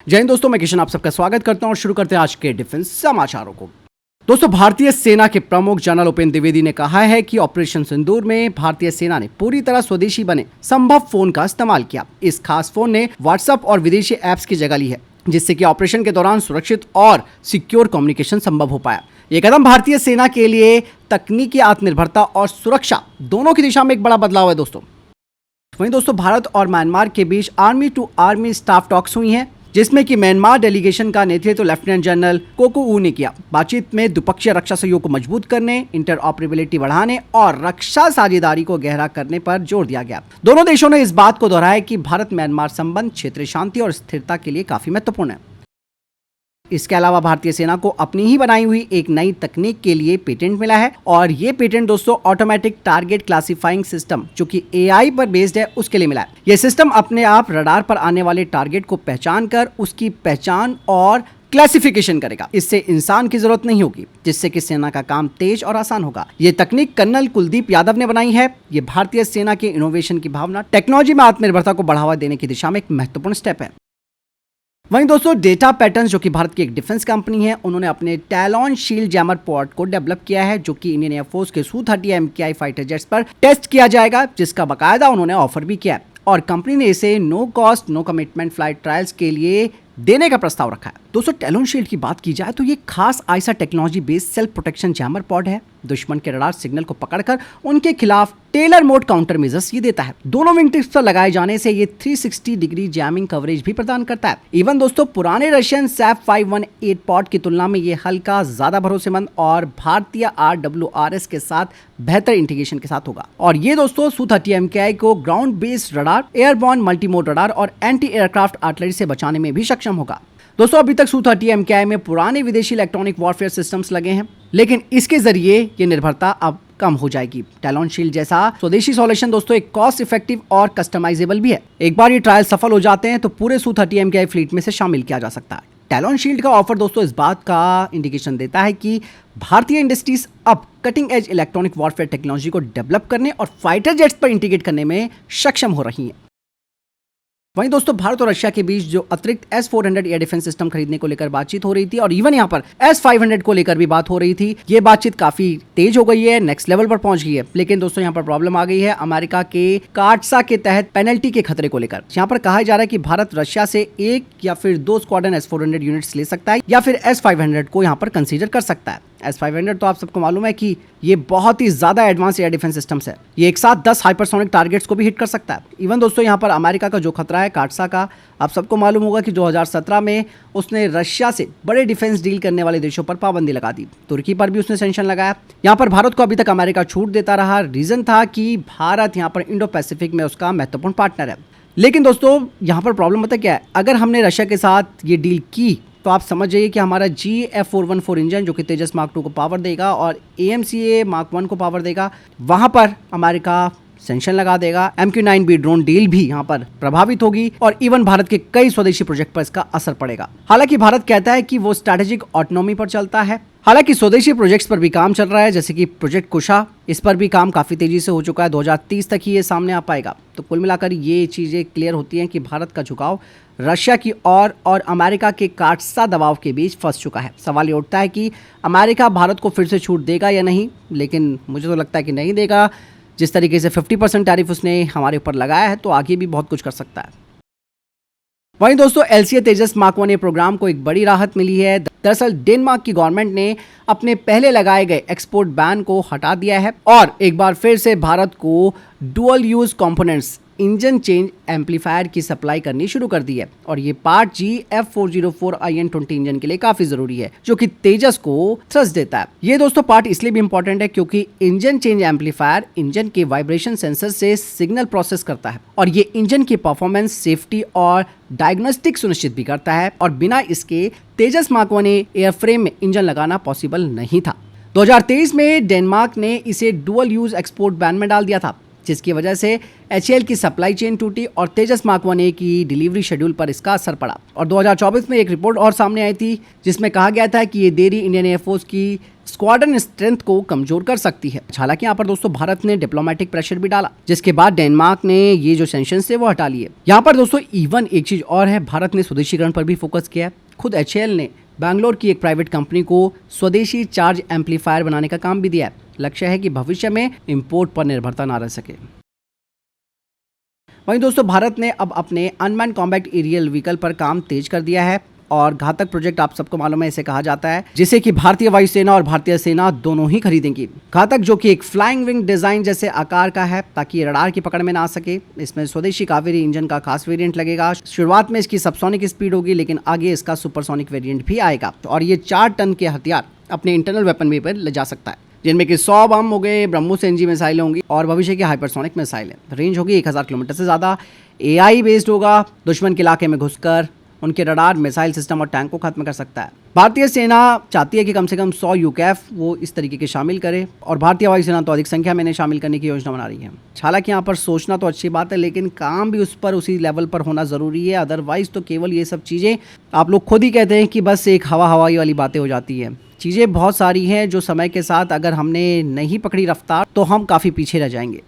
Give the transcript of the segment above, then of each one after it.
जय हिंद दोस्तों, मैं किशन आप सबका स्वागत करता हूं और शुरू करते हैं आज के डिफेंस समाचारों को। दोस्तों, भारतीय सेना के प्रमुख जनरल उपेंद्र द्विवेदी ने कहा है कि ऑपरेशन सिंदूर में भारतीय सेना ने पूरी तरह स्वदेशी बने संभव फोन का इस्तेमाल किया। इस खास फोन ने व्हाट्सएप और विदेशी ऐप्स की जगह ली है, जिससे कि ऑपरेशन के दौरान सुरक्षित और सिक्योर कम्युनिकेशन संभव हो पाया। ये कदम भारतीय सेना के लिए तकनीकी आत्मनिर्भरता और सुरक्षा दोनों की दिशा में एक बड़ा बदलाव है। वहीं दोस्तों, भारत और म्यांमार के बीच army to army staff talks हुई हैं, जिसमें कि म्यांमार डेलीगेशन का नेतृत्व लेफ्टिनेंट जनरल कोको ऊ ने किया। बातचीत में द्विपक्षीय रक्षा सहयोग को मजबूत करने, इंटरऑपरेबिलिटी बढ़ाने और रक्षा साझेदारी को गहरा करने पर जोर दिया गया। दोनों देशों ने इस बात को दोहराया कि भारत म्यांमार संबंध क्षेत्रीय शांति और स्थिरता के लिए काफी महत्वपूर्ण है। इसके अलावा भारतीय सेना को अपनी ही बनाई हुई एक नई तकनीक के लिए पेटेंट मिला है और ये पेटेंट दोस्तों ऑटोमेटिक टारगेट क्लासिफाइंग सिस्टम, जो कि एआई पर बेस्ड है, उसके लिए मिला है। ये सिस्टम अपने आप रडार पर आने वाले टारगेट को पहचान कर उसकी पहचान और क्लासिफिकेशन करेगा। इससे इंसान की जरूरत नहीं होगी, जिससे कि सेना का काम तेज और आसान होगा। ये तकनीक कर्नल कुलदीप यादव ने बनाई है। ये भारतीय सेना के इनोवेशन की भावना, टेक्नोलॉजी में आत्मनिर्भरता को बढ़ावा देने की दिशा में एक महत्वपूर्ण स्टेप है। वहीं दोस्तों, डेटा पैटर्न्स, जो कि भारत की एक डिफेंस कंपनी है, उन्होंने अपने टैलॉन शील्ड जैमर पॉड को डेवलप किया है, जो कि इंडियन एयरफोर्स के Su-30 MKI फाइटर जेट्स पर टेस्ट किया जाएगा, जिसका बाकायदा उन्होंने ऑफर भी किया है और कंपनी ने इसे no cost no commitment flight trials के लिए देने का प्रस्ताव रखा है। दोस्तों, टैलोन शील्ड की बात की जाए तो ये खास I saw technology based self protection jammer pod है। दुश्मन के रडार सिग्नल को पकड़कर उनके खिलाफ टेलर मोड काउंटर मेजर्स ये देता है। दोनों विंग टिप्स पर लगाए जाने से ये 360 डिग्री जैमिंग कवरेज भी प्रदान करता है। इवन दोस्तों, पुराने रशियन सैप 518 पॉड की तुलना में ये हल्का, ज्यादा भरोसेमंद और भारतीय RWRS के साथ बेहतर इंटीग्रेशन के साथ होगा। और ये दोस्तों Su-30 MKI को ground based radar, airborne multimode radar और एंटी एयरक्राफ्ट आर्टिलरी से बचाने में भी सक्षम होगा। दोस्तों, अभी तक Su-30 MKI में पुराने विदेशी इलेक्ट्रॉनिक वॉरफेयर सिस्टम्स लगे हैं, लेकिन इसके जरिए ये निर्भरता अब कम हो जाएगी। टैलोन शील्ड जैसा स्वदेशी सॉल्यूशन दोस्तों एक कॉस्ट इफेक्टिव और कस्टमाइजेबल भी है। एक बार ये ट्रायल सफल हो जाते हैं तो पूरे Su-30 MKI फ्लीट में से शामिल किया जा सकता है। टैलोन शील्ड का ऑफर दोस्तों इस बात का इंडिकेशन देता है कि भारतीय इंडस्ट्रीज अब cutting edge electronic warfare technology को डेवलप करने और फाइटर जेट्स पर इंटीग्रेट करने में सक्षम हो रही है। वहीं दोस्तों, भारत और रशिया के बीच जो अतिरिक्त S-400 एयर डिफेंस सिस्टम खरीदने को लेकर बातचीत हो रही थी और इवन यहाँ पर S-500 को लेकर भी बात हो रही थी। ये बातचीत काफी तेज हो गई है, नेक्स्ट लेवल पर पहुंच गई है। लेकिन दोस्तों, यहाँ पर प्रॉब्लम आ गई है अमेरिका के कार्टसा के तहत पेनल्टी के खतरे को लेकर। यहाँ पर कहा जा रहा है कि भारत रशिया से एक या फिर 2 स्क्वाड्रन S-400 यूनिट्स ले सकता है या फिर S-500 को यहाँ पर कंसीडर कर सकता है। S-500 तो आप सबको मालूम है कि ये बहुत ही ज्यादा एडवांस एयर डिफेंस सिस्टम्स है। ये एक साथ 10 हाइपरसोनिक टारगेट्स को भी हिट कर सकता है। इवन दोस्तों, यहाँ पर अमेरिका का जो खतरा है कार्टसा का, आप सबको मालूम होगा कि 2017 में उसने रशिया से बड़े डिफेंस डील करने वाले देशों पर पाबंदी लगा दी। तुर्की पर भी उसने सैंक्शन लगाया। यहाँ पर भारत को अभी तक अमेरिका छूट देता रहा। रीजन था कि भारत यहाँ पर इंडो पैसिफिक में उसका महत्वपूर्ण पार्टनर है। लेकिन दोस्तों, यहाँ पर प्रॉब्लम पता क्या है, अगर हमने रशिया के साथ ये डील की तो आप समझ जाइए कि हमारा GF414 इंजन, जो कि तेजस मार्क 2 को पावर देगा और AMCA मार्क 1 को पावर देगा, वहां पर अमेरिका सैंक्शन लगा देगा। MQ-9B ड्रोन डील भी यहाँ पर प्रभावित होगी और इवन भारत के कई स्वदेशी प्रोजेक्ट पर इसका असर पड़ेगा। हालांकि भारत कहता है कि वो स्ट्रैटेजिक ऑटोनॉमी पर चलता है। हालांकि स्वदेशी प्रोजेक्ट्स पर भी काम चल रहा है, जैसे कि प्रोजेक्ट कुशा, इस पर भी काम काफी तेजी से हो चुका है। 2030 तक ही ये सामने आ पाएगा। तो कुल मिलाकर ये चीजें क्लियर होती हैं कि भारत का झुकाव रशिया की और अमेरिका के कार्टसा दबाव के बीच फंस चुका है। सवाल ये उठता है कि अमेरिका भारत को फिर से छूट देगा या नहीं, लेकिन मुझे तो लगता है कि नहीं देगा। जिस तरीके से 50% टैरिफ उसने हमारे ऊपर लगाया है, तो आगे भी बहुत कुछ कर सकता है। वहीं दोस्तों, LCA तेजस मार्क 1 प्रोग्राम को एक बड़ी राहत मिली है। दरअसल डेनमार्क की गवर्नमेंट ने अपने पहले लगाए गए एक्सपोर्ट बैन को हटा दिया है और एक बार फिर से भारत को dual use components engine change amplifier की सप्लाई करनी शुरू कर दी है और ये पार्ट GF404IN20 इंजन के लिए काफी जरूरी है, जो कि तेजस को थ्रस्ट देता है। ये दोस्तों पार्ट इसलिए भी इंपॉर्टेंट है क्योंकि इंजन चेंज एम्पलीफायर इंजन के वाइब्रेशन सेंसर से सिग्नल प्रोसेस करता है और ये इंजन की परफॉर्मेंस, सेफ्टी और डायग्नोस्टिक सुनिश्चित भी करता है और बिना इसके तेजस मार्क 1 एयरफ्रेम में इंजन लगाना पॉसिबल नहीं था। 2023 में डेनमार्क ने इसे डुअल यूज एक्सपोर्ट बैन में डाल दिया था जिसकी वजह से HAL की सप्लाई चेन टूटी और तेजस मार्क 1A की डिलीवरी शेड्यूल पर इसका असर पड़ा। और 2024 में एक रिपोर्ट और सामने आई थी जिसमें कहा गया था कि ये देरी इंडियन एयरफोर्स की स्क्वाड्रन स्ट्रेंथ को कमजोर कर सकती है। हालांकि यहाँ पर दोस्तों भारत ने डिप्लोमेटिक प्रेशर भी डाला, जिसके बाद डेनमार्क ने ये जो सैंक्शंस थे वो हटा लिए। यहाँ पर दोस्तों इवन एक चीज और है, भारत ने स्वदेशीकरण पर भी फोकस किया है। खुद HAL ने बैंगलोर की एक प्राइवेट कंपनी को स्वदेशी चार्ज एम्पलीफायर बनाने का काम भी दिया है। लक्ष्य है कि भविष्य में इंपोर्ट पर निर्भरता ना रह सके। वहीं दोस्तों भारत ने अब अपने अनमैन्ड कॉम्बैट एरियल व्हीकल पर काम तेज कर दिया है और घातक प्रोजेक्ट आप सबको मालूम है इसे कहा जाता है, जिसे कि भारतीय वायुसेना और भारतीय सेना दोनों ही खरीदेंगी। घातक जो कि एक फ्लाइंग विंग डिजाइन जैसे आकार का है ताकि ये रडार की पकड़ में ना आ सके। इसमें स्वदेशी कावेरी इंजन का खास वेरिएंट लगेगा। शुरुआत में इसकी सबसोनिक स्पीड होगी, लेकिन आगे इसका सुपरसोनिक वेरिएंट भी आएगा और ये 4 टन के हथियार अपने इंटरनल वेपन में पर ले जा सकता है, जिनमें कि 100 बम हो गए, ब्रह्मोस NG मिसाइलें होंगी और भविष्य की हाइपरसोनिक मिसाइलें। रेंज होगी 1000 किलोमीटर से ज़्यादा। AI बेस्ड होगा, दुश्मन के इलाके में घुसकर उनके रडार, मिसाइल सिस्टम और टैंक को खत्म कर सकता है। भारतीय सेना चाहती है कि कम से कम 100 UCAF वो इस तरीके के शामिल करे और भारतीय वायुसेना तो अधिक संख्या में इन्हें शामिल करने की योजना बना रही है। हालांकि यहाँ पर सोचना तो अच्छी बात है, लेकिन काम भी उसी लेवल पर होना ज़रूरी है। अदरवाइज तो केवल ये सब चीज़ें आप लोग खुद ही कहते हैं कि बस एक हवाई वाली बातें हो जाती है। चीज़ें बहुत सारी हैं जो समय के साथ अगर हमने नहीं पकड़ी रफ्तार तो हम काफ़ी पीछे रह जाएंगे।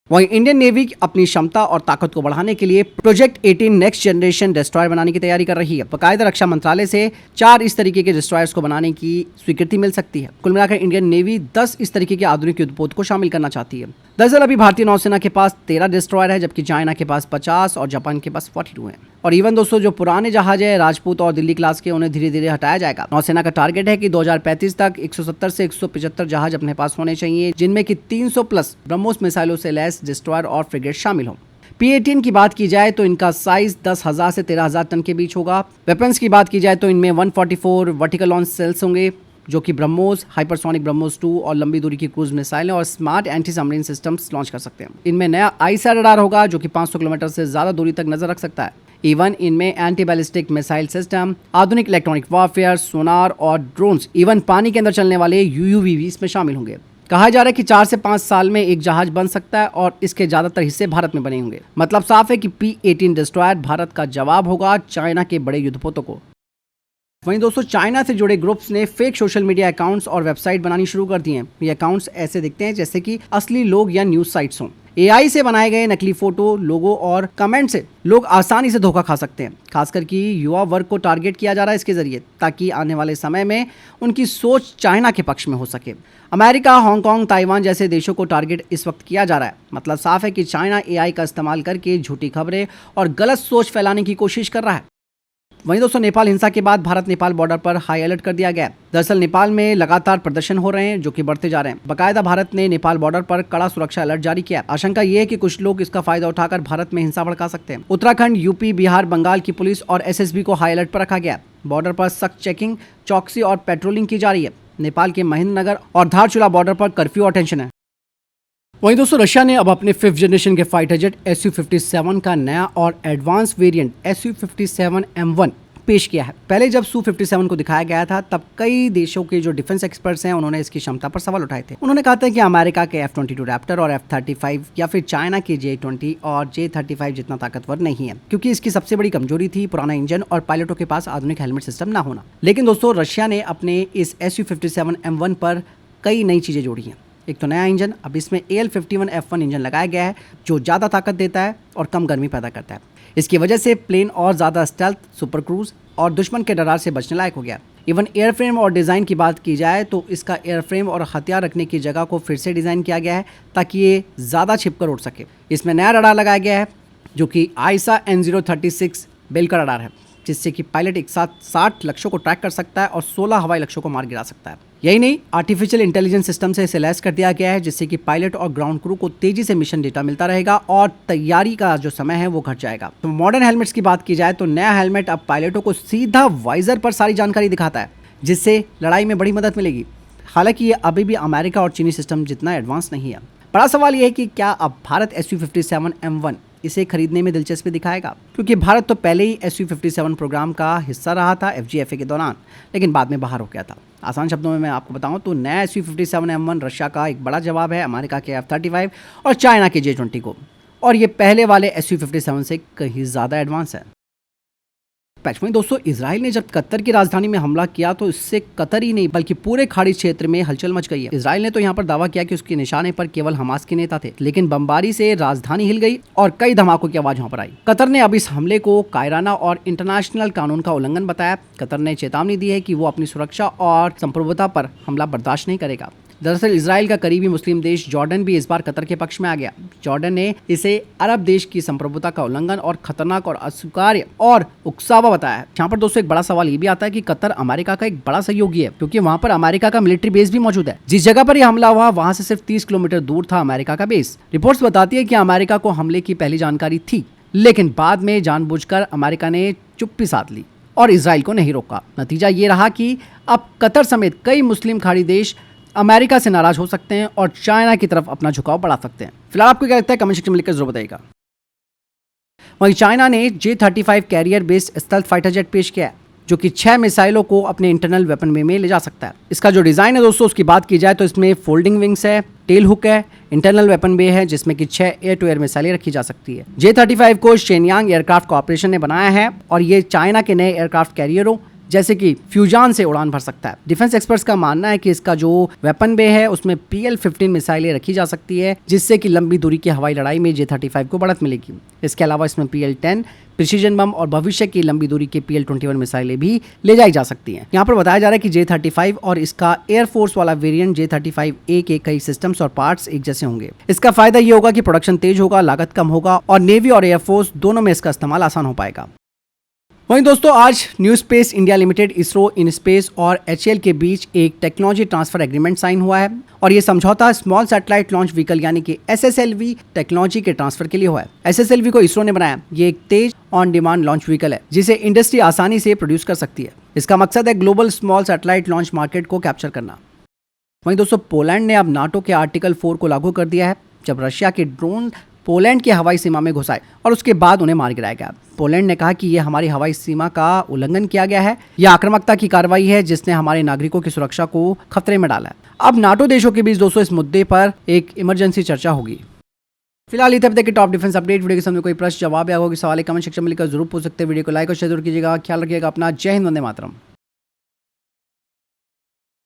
वहीं इंडियन नेवी अपनी क्षमता और ताकत को बढ़ाने के लिए प्रोजेक्ट 18 नेक्स्ट जनरेशन डिस्ट्रॉयर बनाने की तैयारी कर रही है। बाकायदा रक्षा मंत्रालय से 4 इस तरीके के डिस्ट्रॉयर्स को बनाने की स्वीकृति मिल सकती है। कुल मिलाकर इंडियन नेवी 10 इस तरीके के आधुनिक युद्धपोत को शामिल करना चाहती है। दरअसल अभी भारतीय नौसेना के पास 13 डिस्ट्रॉयर है, जबकि चाइना के पास 50 और जापान के पास 42 है। और इवन दोस्तों जो पुराने जहाज है राजपूत और दिल्ली क्लास के, उन्हें धीरे धीरे हटाया जाएगा। नौसेना का टारगेट है कि 2035 तक 170 से 175 जहाज अपने पास होने चाहिए, जिनमें कि 300 प्लस ब्रह्मोस मिसाइलों से लैस डिस्ट्रॉयर और फ्रिगेट शामिल हों। P-18 की बात की जाए तो इनका साइज 10,000 से 13,000 टन के बीच होगा। वेपन्स की बात की जाए तो इनमें 144 वर्टिकल लॉन्च सेल्स होंगे, जो कि ब्रह्मोस, हाइपरसोनिक ब्रह्मोस 2 और लंबी दूरी की क्रूज मिसाइलें और smart anti submarine systems launch कर सकते हैं। इनमें नया ISAR रडार होगा जो कि 500 किलोमीटर से ज़्यादा दूरी तक नजर रख सकता है। इवन इनमें एंटी बैलिस्टिक मिसाइल सिस्टम, आधुनिक इलेक्ट्रॉनिक वॉरफेयर, सोनार और ड्रोन्स, इवन पानी के अंदर चलने वाले UUV इसमें शामिल होंगे। कहा जा रहा है कि 4 से 5 साल में एक जहाज बन सकता है और इसके ज्यादातर हिस्से भारत में बने होंगे। मतलब साफ है कि P-18 डिस्ट्रॉयर भारत का जवाब होगा चाइना के बड़े युद्धपोतों को। वहीं दोस्तों चाइना से जुड़े ग्रुप्स ने फेक सोशल मीडिया अकाउंट्स और वेबसाइट बनानी शुरू कर दी हैं। ये अकाउंट्स ऐसे दिखते हैं जैसे कि असली लोग या न्यूज साइट्स हों। AI से बनाए गए नकली फोटो, लोगो और कमेंट से लोग आसानी से धोखा खा सकते हैं। खासकर कि युवा वर्ग को टारगेट किया जा रहा है इसके जरिए, ताकि आने वाले समय में उनकी सोच चाइना के पक्ष में हो सके। अमेरिका, हांगकांग, ताइवान जैसे देशों को टारगेट इस वक्त किया जा रहा है। मतलब साफ है कि चाइना AI का इस्तेमाल करके झूठी खबरें और गलत सोच फैलाने की कोशिश कर रहा है। वहीं दोस्तों नेपाल हिंसा के बाद भारत नेपाल बॉर्डर पर हाई अलर्ट कर दिया गया है। दरअसल नेपाल में लगातार प्रदर्शन हो रहे हैं जो कि बढ़ते जा रहे हैं। बाकायदा भारत ने नेपाल बॉर्डर पर कड़ा सुरक्षा अलर्ट जारी किया है। आशंका ये है कि कुछ लोग इसका फायदा उठाकर भारत में हिंसा भड़का सकते हैं। उत्तराखंड, UP, बिहार, बंगाल की पुलिस और SSB को हाई अलर्ट पर रखा गया है। बॉर्डर पर सख्त चेकिंग, चौकसी और पेट्रोलिंग की जा रही है। नेपाल के महेंद्रनगर और धारचूला बॉर्डर पर कर्फ्यू और टेंशन है। वहीं दोस्तों रशिया ने अब अपने 5th जनरेशन के फाइटर जेट Su-57 का नया और एडवांस वेरिएंट Su-57M1 पेश किया है। पहले जब Su-57 को दिखाया गया था तब कई देशों के जो डिफेंस एक्सपर्ट्स हैं उन्होंने इसकी क्षमता पर सवाल उठाए थे। उन्होंने कहा था कि अमेरिका के F-22 रैप्टर और F-35 या फिर चाइना के J-20 और J-35 जितना ताकतवर नहीं है, क्योंकि इसकी सबसे बड़ी कमजोरी थी पुराना इंजन और पायलटों के पास आधुनिक हेलमेट सिस्टम ना होना। लेकिन दोस्तों रशिया ने अपने इस Su-57M1 पर कई नई चीजें जोड़ी हैं। एक तो नया इंजन, अब इसमें AL-51F1 इंजन लगाया गया है जो ज़्यादा ताकत देता है और कम गर्मी पैदा करता है। इसकी वजह से प्लेन और ज़्यादा स्टेल्थ, सुपर क्रूज और दुश्मन के रडार से बचने लायक हो गया। इवन एयरफ्रेम और डिज़ाइन की बात की जाए तो इसका एयरफ्रेम और हथियार रखने की जगह को फिर से डिज़ाइन किया गया है ताकि ये ज़्यादा छिपकर उड़ सके। इसमें नया रडार लगाया गया है जो कि ISA N036 बेल का रडार है, जिससे कि पायलट एक साथ 60 लक्ष्यों को ट्रैक कर सकता है और 16 हवाई लक्ष्यों को मार गिरा सकता है। यही नहीं, आर्टिफिशियल इंटेलिजेंस सिस्टम से इसे लैस कर दिया गया है, जिससे कि पायलट और ग्राउंड क्रू को तेजी से मिशन डेटा मिलता रहेगा और तैयारी का जो समय है वो घट जाएगा। तो मॉडर्न हेलमेट्स की बात की जाए तो नया हेलमेट अब पायलटों को सीधा वाइजर पर सारी जानकारी दिखाता है, जिससे लड़ाई में बड़ी मदद मिलेगी। हालांकि ये अभी भी अमेरिका और चीनी सिस्टम जितना एडवांस नहीं है। बड़ा सवाल यह है कि क्या अब भारत Su-57M1 इसे खरीदने में दिलचस्पी दिखाएगा, क्योंकि भारत तो पहले ही SU-57 प्रोग्राम का हिस्सा रहा था FGFA के दौरान, लेकिन बाद में बाहर हो गया था। आसान शब्दों में मैं आपको बताऊं तो नया SU-57M1 रशिया का एक बड़ा जवाब है अमेरिका के F-35 और चाइना के J-20 को, और ये पहले वाले SU-57 से कहीं ज़्यादा एडवांस है। वहीं दोस्तों, इजराइल ने जब कतर की राजधानी में हमला किया तो इससे कतर ही नहीं बल्कि पूरे खाड़ी क्षेत्र में हलचल मच गई है। इजराइल ने तो यहाँ पर दावा किया कि उसके निशाने पर केवल हमास के नेता थे, लेकिन बमबारी से राजधानी हिल गई और कई धमाकों की आवाज वहां पर आई। कतर ने अब इस हमले को कायराना और इंटरनेशनल कानून का उल्लंघन बताया। कतर ने चेतावनी दी है कि वो अपनी सुरक्षा और संप्रभुता पर हमला बर्दाश्त नहीं करेगा। दरअसल इजराइल का करीबी मुस्लिम देश जॉर्डन भी इस बार कतर के पक्ष में आ गया। जॉर्डन ने इसे अरब देश की संप्रभुता का उल्लंघन और खतरनाक और अस्वीकार्य और उकसावा बताया है। यहाँ पर दोस्तों एक बड़ा सवाल ये भी आता है कि कतर अमेरिका का एक बड़ा सहयोगी है, क्योंकि वहाँ पर अमेरिका का मिलिट्री बेस भी मौजूद है। जिस जगह पर यह हमला हुआ वहाँ से सिर्फ 30 किलोमीटर दूर था अमेरिका का बेस। रिपोर्ट्स बताती है कि अमेरिका को हमले की पहली जानकारी थी, लेकिन बाद में जानबूझकर अमेरिका ने चुप्पी साध ली और इजराइल को नहीं रोका। नतीजा ये रहा कि अब कतर समेत कई मुस्लिम खाड़ी देश अमेरिका से नाराज हो सकते हैं और चाइना की तरफ अपना झुकाव बढ़ा सकते हैं। फिलहाल आपको क्या लगता है, कमेंट सेक्शन में लिखकर जरूर बताइएगा। वहीं चाइना ने J-35 career based stealth fighter jet पेश किया है, जो कि 6 मिसाइलों को अपने इंटरनल वेपन में ले जा सकता है। इसका जो डिजाइन है दोस्तों, उसकी बात की जाए तो इसमें फोल्डिंग विंग्स है, टेल हुक है, इंटरनल वेपन बे है जिसमें कि 6 एयर टू एयर मिसाइलें रखी जा सकती है। J-35 को शेनयांग एयरक्राफ्ट कॉर्पोरेशन ने बनाया है और ये चाइना के नए एयरक्राफ्ट कैरियरों जैसे कि फ्यूजान से उड़ान भर सकता है। डिफेंस एक्सपर्ट्स का मानना है कि इसका जो वेपन बे है उसमें PL-15 मिसाइलें रखी जा सकती है, जिससे कि लंबी दूरी की हवाई लड़ाई में J-35 को बढ़त मिलेगी। इसके अलावा इसमें PL-10 प्रिसीजन बम और भविष्य की लंबी दूरी के PL-21 मिसाइलें भी ले जाई जा सकती हैं। यहाँ पर बताया जा रहा है कि J-35 और इसका एयरफोर्स वाला वेरिएंट J-35A के कई सिस्टम्स और पार्ट्स एक जैसे होंगे। इसका फायदा ये होगा कि प्रोडक्शन तेज होगा, लागत कम होगा और नेवी और एयरफोर्स दोनों में इसका इस्तेमाल आसान हो पाएगा। वहीं दोस्तों, आज new space India limited, ISRO, in space और HAL के बीच एक टेक्नोलॉजी ट्रांसफर एग्रीमेंट साइन हुआ है और ये समझौता स्मॉल सैटेलाइट लॉन्च व्हीकल यानी कि SSLV टेक्नोलॉजी के ट्रांसफर के लिए हुआ है। SSLV को इसरो ने बनाया। ये एक तेज ऑन डिमांड लॉन्च व्हीकल है जिसे इंडस्ट्री आसानी से प्रोड्यूस कर सकती है। इसका मकसद है global small satellite launch market को कैप्चर करना। वहीं दोस्तों, पोलैंड ने अब नाटो के आर्टिकल 4 को लागू कर दिया है, जब रशिया के ड्रोन पोलैंड की हवाई सीमा में घुस आए और उसके बाद उन्हें मार गिराया गया। पोलैंड ने कहा कि यह हमारी हवाई सीमा का उल्लंघन किया गया है, यह आक्रामकता की कार्रवाई है जिसने हमारे नागरिकों की सुरक्षा को खतरे में डाला है। अब नाटो देशों के बीच दोस्तों इस मुद्दे पर एक इमरजेंसी चर्चा होगी। फिलहाल इधर तक के टॉप डिफेंस अपडेट। वीडियो के सामने कोई प्रश्न, जवाब या कोई सवाल कमेंट सेक्शन में लिखकर जरूर पूछ सकते हैं। वीडियो को लाइक और शेयर जरूर कीजिएगा। ख्याल रखिएगा अपना। जय हिंद, वंदे मातरम।